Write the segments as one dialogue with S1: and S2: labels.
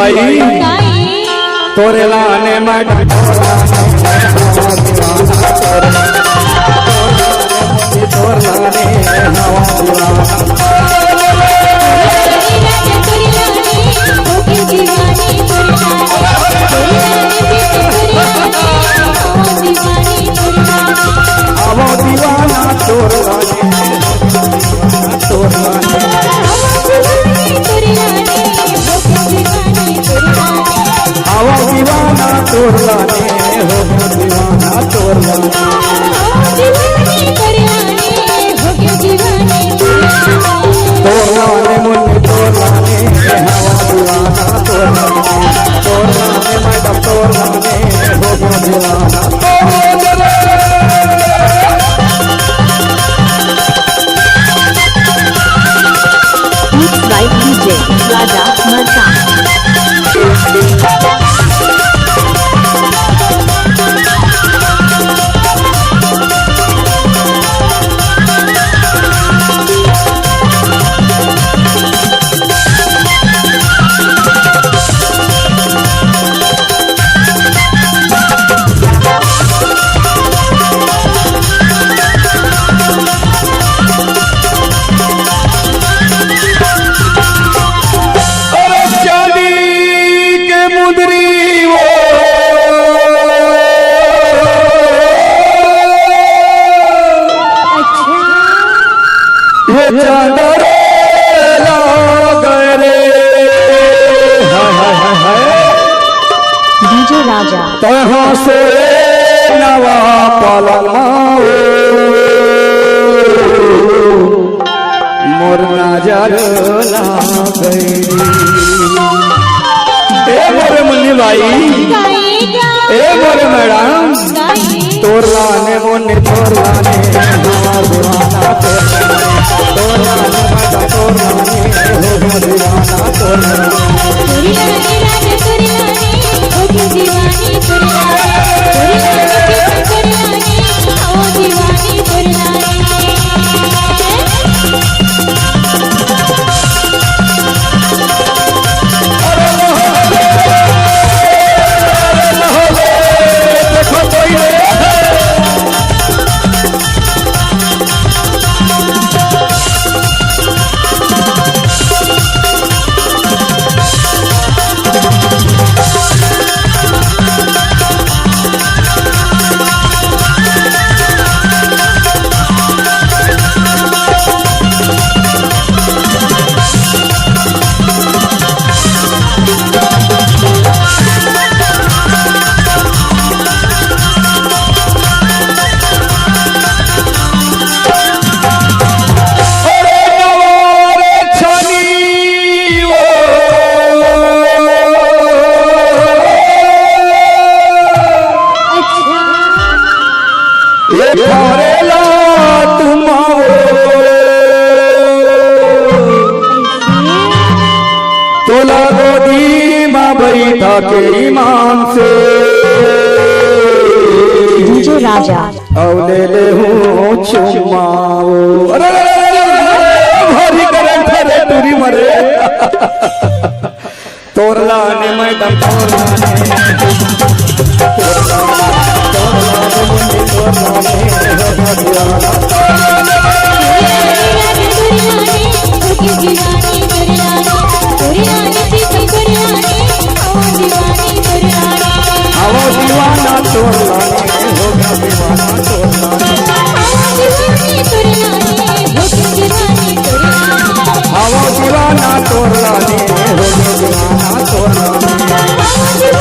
S1: भाई तोरे लाने में
S2: राजा मरसान राजा
S1: तहाँ से नवा पलमाओ मोर नजर ला गई। ए मोरे मुन्नी भाई ए मोरे मैडम तोर लाने मुन्नी तोर लाने हमार दीवाना तोर लाने मैडम तोर लाने हो दीवाना तोर लाने के ईमान से
S2: डीजे राजा
S1: औले ले हूँ चुमाओ अरे भारी करंट रे तुरी मरे तोर लाने मैडम तोर दीवाना तोर लाने हो गया दीवाना तोर लाने हवा दीवाना तोर लाने हो गया दीवाना तोर लाने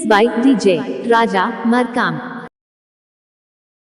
S2: by DJ Raja Markam.